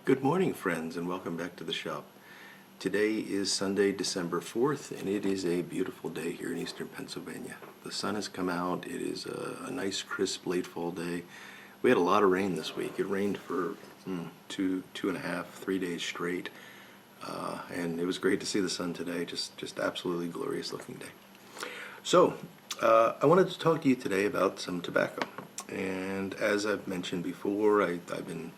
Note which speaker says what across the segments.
Speaker 1: Good morning, friends, and welcome back to the shop. Today is Sunday, December 4th, and it is a beautiful day here in eastern Pennsylvania. The sun has come out. It is a nice, crisp, late fall day. We had a lot of rain this week. It rained for two and a half, 3 days straight, and it was great to see the sun today. Just absolutely glorious looking day. So, I wanted to talk to you today about some tobacco. And as I've mentioned before, I've been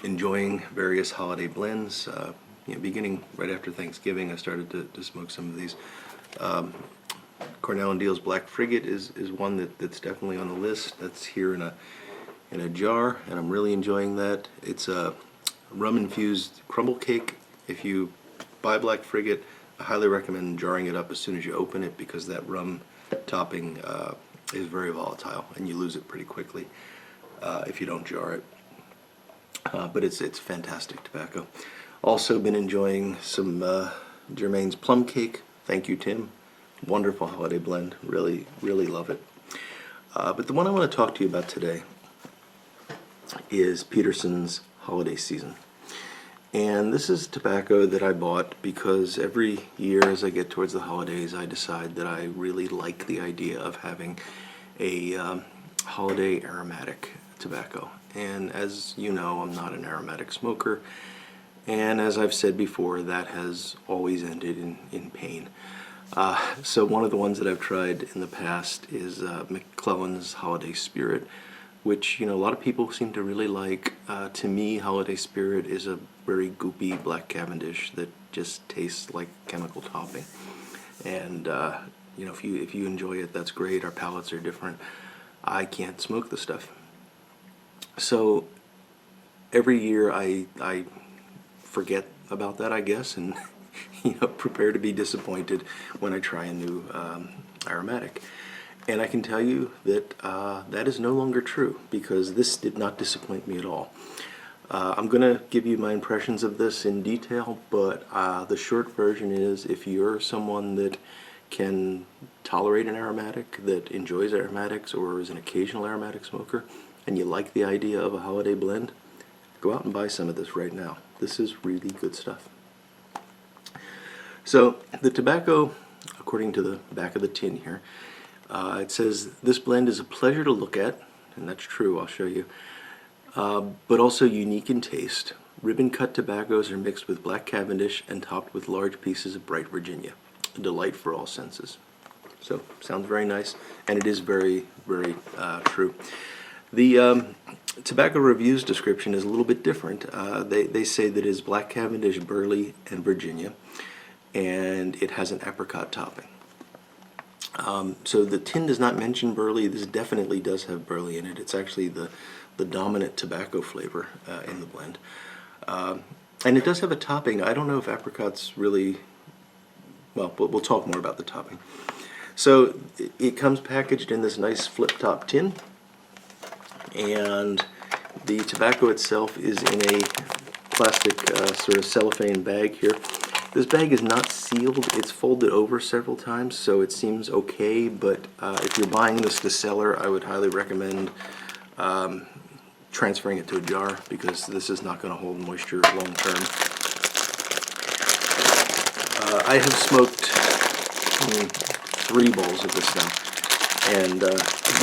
Speaker 1: enjoying various holiday blends. Beginning right after Thanksgiving, I started to smoke some of these. Cornell and Deal's Black Frigate is one that's definitely on the list. That's here in a jar, and I'm really enjoying that. It's a rum-infused crumble cake. If you buy Black Frigate, I highly recommend jarring it up as soon as you open it, because that rum topping is very volatile, and you lose it pretty quickly if you don't jar it. But it's fantastic tobacco. Also been enjoying some Germain's plum cake. Thank you, Tim. Wonderful holiday blend. Really love it. But the one I want to talk to you about today is Peterson's Holiday Season. And this is tobacco that I bought because every year as I get towards the holidays, I decide that I really like the idea of having a holiday aromatic tobacco. And as you know, I'm not an aromatic smoker, and as I've said before, that has always ended in pain. So one of the ones that I've tried in the past is McClellan's Holiday Spirit, which a lot of people seem to really like. To me, Holiday Spirit is a very goopy black Cavendish that just tastes like chemical topping. And if you enjoy it, that's great. Our palates are different. I can't smoke the stuff. So every year I forget about that, I guess, and prepare to be disappointed when I try a new aromatic. And I can tell you that that is no longer true, because this did not disappoint me at all. I'm going to give you my impressions of this in detail, but the short version is, if you're someone that can tolerate an aromatic, that enjoys aromatics, or is an occasional aromatic smoker, and you like the idea of a holiday blend, go out and buy some of this right now. This is really good stuff. So the tobacco, according to the back of the tin here, it says this blend is a pleasure to look at, and that's true, I'll show you, but also unique in taste. Ribbon cut tobaccos are mixed with black Cavendish and topped with large pieces of bright Virginia. A delight for all senses. So, sounds very nice, and it is very true. The tobacco reviews description is a little bit different. They say that it is black Cavendish, burley, and Virginia, and it has an apricot topping. So the tin does not mention burley. This definitely does have burley in it. It's actually the dominant tobacco flavor in the blend. And it does have a topping. I don't know if apricot's really... Well, we'll talk more about the topping. So it comes packaged in this nice flip-top tin, and the tobacco itself is in a plastic sort of cellophane bag here. This bag is not sealed. It's folded over several times, so it seems okay, but if you're buying this to cellar, I would highly recommend transferring it to a jar, because this is not going to hold moisture long term. I have smoked 3 bowls of this now, and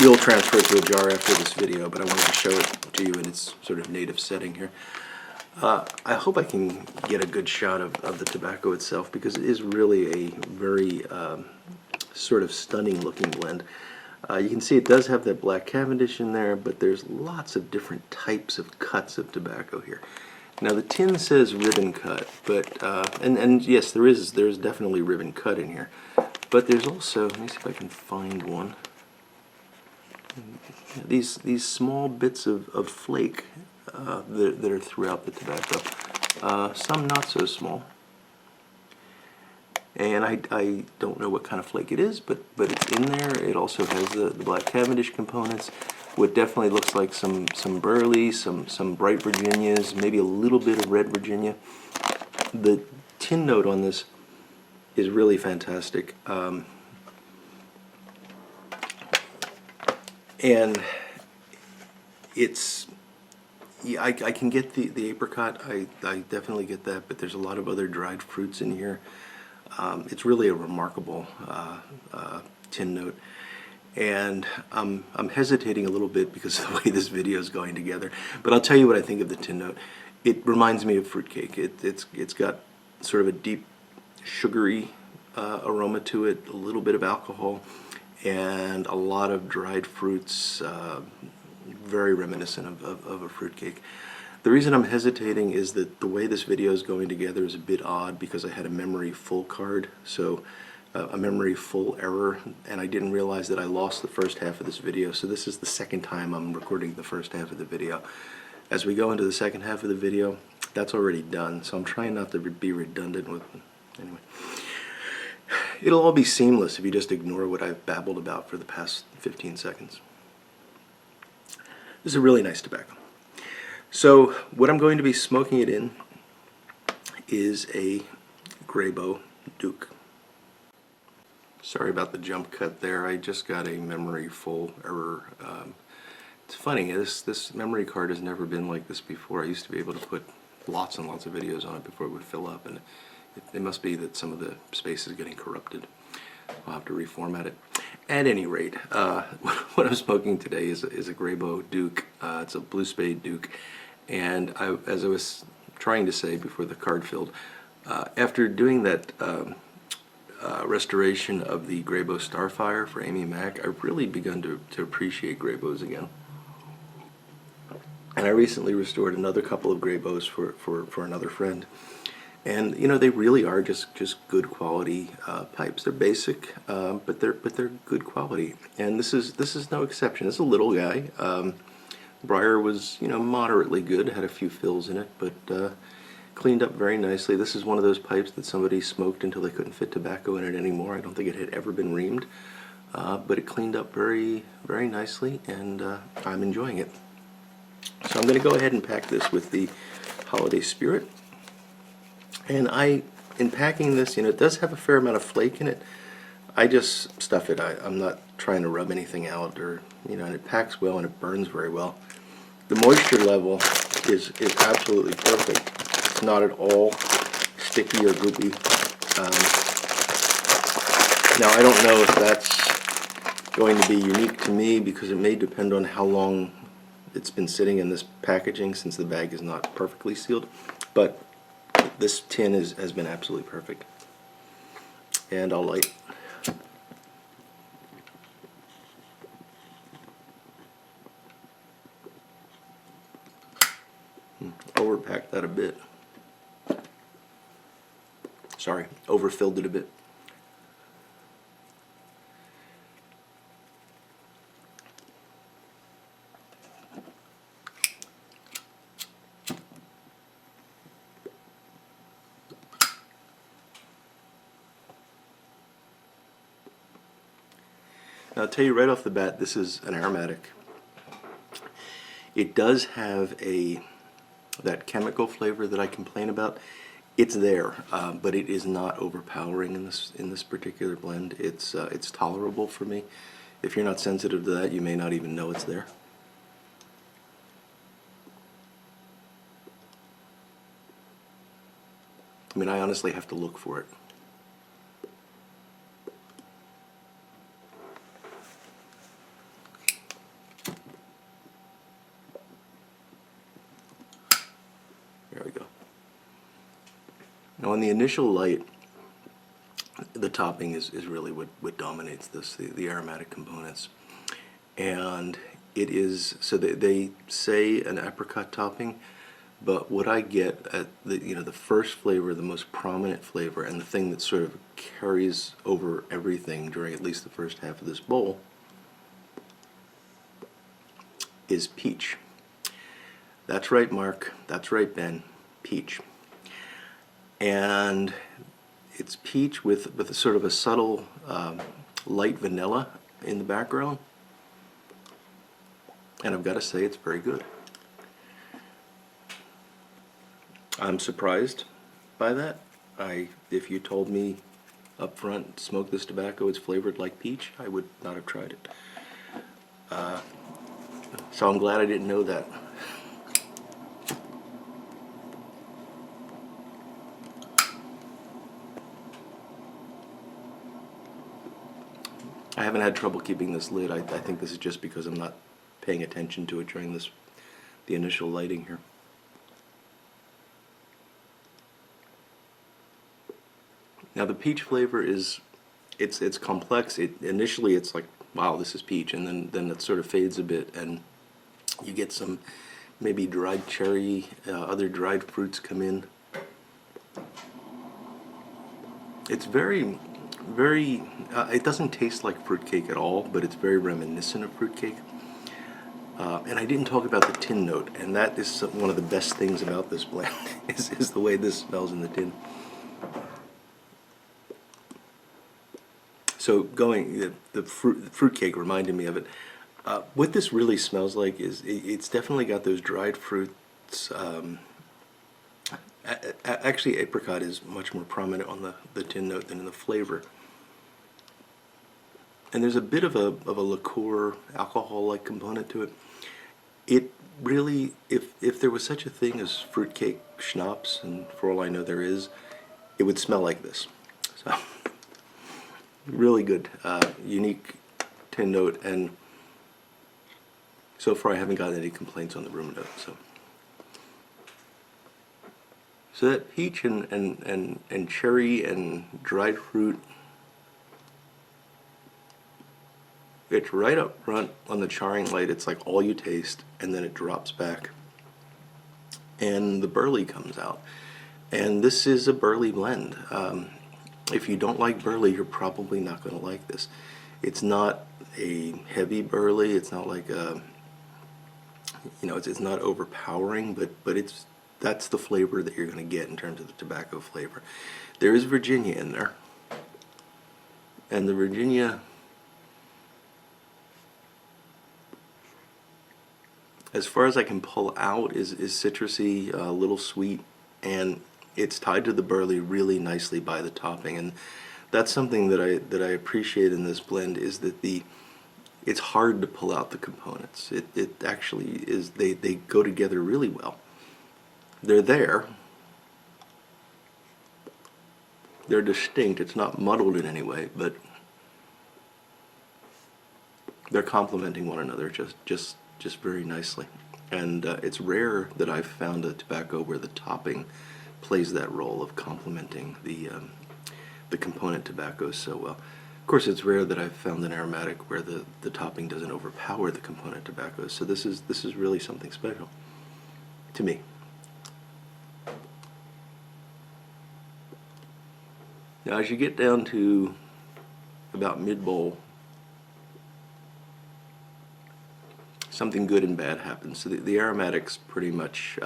Speaker 1: you'll transfer it to a jar after this video, but I wanted to show it to you in its sort of native setting here. I hope I can get a good shot of the tobacco itself, because it is really a very sort of stunning looking blend. You can see it does have that black Cavendish in there, but there's lots of different types of cuts of tobacco here. Now the tin says ribbon cut, but and yes, there's definitely ribbon cut in here, but there's also, let me see if I can find one. These small bits of flake that are throughout the tobacco. Some not so small, and I don't know what kind of flake it is, but it's in there. It also has the black Cavendish components. What definitely looks like some burley, some bright Virginias, maybe a little bit of red Virginia. The tin note on this is really fantastic, and it's Yeah, I can get the apricot. I definitely get that, but there's a lot of other dried fruits in here. It's really a remarkable tin note. And I'm hesitating a little bit because of the way this video is going together. But I'll tell you what I think of the tin note. It reminds me of fruitcake. It's got sort of a deep sugary aroma to it, a little bit of alcohol, and a lot of dried fruits, very reminiscent of a fruitcake. The reason I'm hesitating is that the way this video is going together is a bit odd because I had a memory full card, so a memory full error, and I didn't realize that I lost the first half of this video, so this is the second time I'm recording the first half of the video. As we go into the second half of the video, that's already done, so I'm trying not to be redundant with, anyway. It'll all be seamless if you just ignore what I've babbled about for the past 15 seconds. This is a really nice tobacco. So what I'm going to be smoking it in is a Grabo Duke. Sorry about the jump cut there. I just got a memory full error. It's funny, this memory card has never been like this before. I used to be able to put lots and lots of videos on it before it would fill up, and it must be that some of the space is getting corrupted. I'll have to reformat it. At any rate, what I'm smoking today is a Grabo Duke. It's a Blue Spade Duke, and as I was trying to say before the card filled, after doing that restoration of the Grabo Starfire for Amy Mack, I've really begun to appreciate Grabos again. And I recently restored another couple of Grabos for another friend. And you know, they really are just good quality pipes. They're basic, but they're good quality. And this is no exception. It's a little guy. Briar was, you know, moderately good. Had a few fills in it, but cleaned up very nicely. This is one of those pipes that somebody smoked until they couldn't fit tobacco in it anymore. I don't think it had ever been reamed, but it cleaned up very nicely, and I'm enjoying it. So I'm going to go ahead and pack this with the Holiday Spirit. And in packing this, you know, it does have a fair amount of flake in it. I just stuff it. I'm not trying to rub anything out, or, you know, and it packs well and it burns very well. The moisture level is absolutely perfect. It's not at all sticky or goopy. Now, I don't know if that's going to be unique to me, because it may depend on how long it's been sitting in this packaging, since the bag is not perfectly sealed. But this tin has been absolutely perfect. And I'll light. Overpacked that a bit. Sorry, overfilled it a bit. Now, I'll tell you right off the bat, this is an aromatic. It does have that chemical flavor that I complain about. It's there, but it is not overpowering in this particular blend. It's tolerable for me. If you're not sensitive to that, you may not even know it's there. I mean, I honestly have to look for it. There we go. Now, on the initial light, the topping is really what dominates this, the aromatic components. And it is, so they say an apricot topping, but what I get at the first flavor, the most prominent flavor, and the thing that sort of carries over everything during at least the first half of this bowl, is peach. That's right, Mark. That's right, Ben. Peach. And it's peach with a sort of a subtle light vanilla in the background. And I've got to say, it's very good. I'm surprised by that. If you told me up front, smoke this tobacco, it's flavored like peach, I would not have tried it. So I'm glad I didn't know that. haven't had trouble keeping this lit. I think this is just because I'm not paying attention to it during the initial lighting here. Now the peach flavor is, it's complex. Initially it's like, wow, this is peach, and then it sort of fades a bit, and you get some maybe dried cherry, other dried fruits come in. It's very, very, it doesn't taste like fruitcake at all, but it's very reminiscent of fruitcake. And I didn't talk about the tin note, and that is one of the best things about this blend, is the way this smells in the tin. So the fruitcake reminded me of it. What this really smells like is, it's definitely got those dried fruits. Actually, apricot is much more prominent on the tin note than in the flavor. And there's a bit of a liqueur, alcohol-like component to it. It really, if there was such a thing as fruitcake schnapps, and for all I know there is, it would smell like this. So, really good, unique tin note, and so far I haven't gotten any complaints on the room note. So that peach and cherry and dried fruit, it's right up front on the charring light. It's like all you taste, and then it drops back, and the burley comes out. And this is a burley blend. If you don't like burley, you're probably not going to like this. It's not a heavy burley. It's not like a, it's not overpowering, but that's the flavor that you're going to get in terms of the tobacco flavor. There is Virginia in there, and the Virginia, as far as I can pull out, is citrusy, a little sweet, and it's tied to the burley really nicely by the topping. And that's something that I appreciate in this blend, is that it's hard to pull out the components. It actually is, they go together really well. They're there. They're distinct. It's not muddled in any way, but they're complementing one another just very nicely. And it's rare that I've found a tobacco where the topping plays that role of complementing the component tobaccos so well. Of course, it's rare that I've found an aromatic where the topping doesn't overpower the component tobaccos. So this is really something special to me. Now, as you get down to about mid-bowl, something good and bad happens. So the aromatics pretty much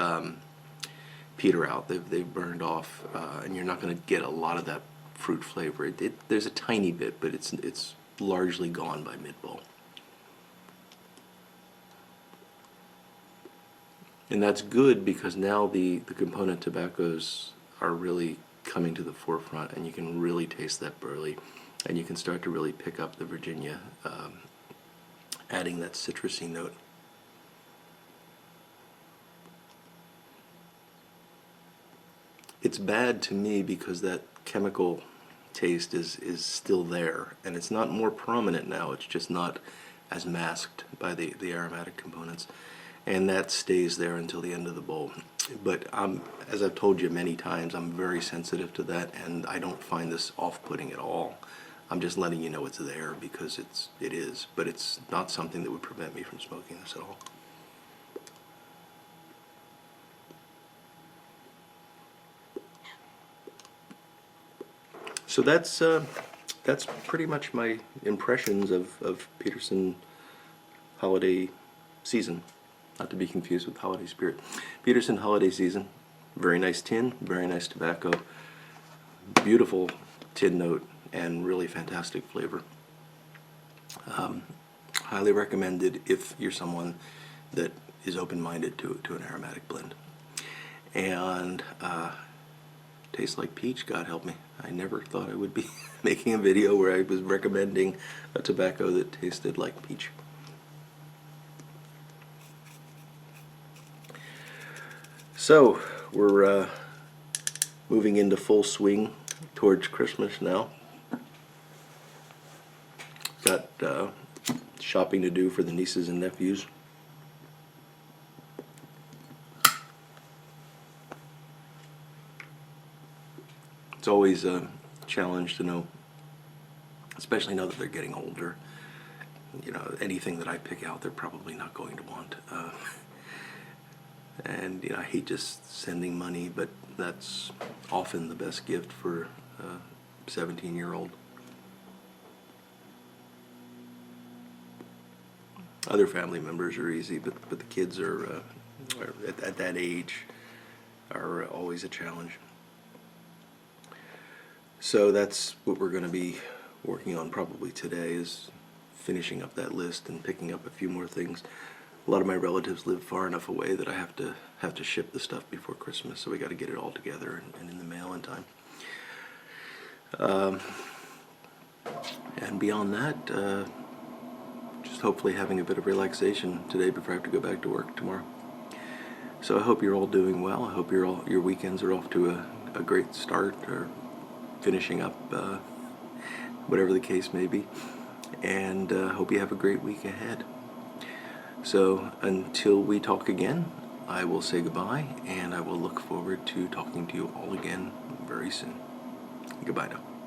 Speaker 1: peter out. They've burned off, and you're not going to get a lot of that fruit flavor. There's a tiny bit, but it's largely gone by mid-bowl. And that's good, because now the component tobaccos are really coming to the forefront, and you can really taste that burley, and you can start to really pick up the Virginia, adding that citrusy note. It's bad to me because that chemical taste is still there, and it's not more prominent now. It's just not as masked by the aromatic components, and that stays there until the end of the bowl. But as I've told you many times, I'm very sensitive to that, and I don't find this off-putting at all. I'm just letting you know it's there because it is, but it's not something that would prevent me from smoking this at all. So that's pretty much my impressions of Peterson Holiday Season, not to be confused with Holiday Spirit. Peterson Holiday Season, very nice tin, very nice tobacco, beautiful tin note, and really fantastic flavor. Highly recommended if you're someone that is open-minded to an aromatic blend. And tastes like peach, God help me. I never thought I would be making a video where I was recommending a tobacco that tasted like peach. So, we're moving into full swing towards Christmas now. Got shopping to do for the nieces and nephews. It's always a challenge to know, especially now that they're getting older. You know, anything that I pick out, they're probably not going to want. And you know, I hate just sending money, but that's often the best gift for a 17-year-old. Other family members are easy, but the kids are at that age are always a challenge. So that's what we're going to be working on probably today, is finishing up that list and picking up a few more things. A lot of my relatives live far enough away that I have to ship the stuff before Christmas, so we got to get it all together and in the mail in time. And beyond that, just hopefully having a bit of relaxation today before I have to go back to work tomorrow. So I hope you're all doing well. I hope your weekends are off to a great start, or finishing up, whatever the case may be. And hope you have a great week ahead. So until we talk again, I will say goodbye, and I will look forward to talking to you all again very soon. Goodbye now.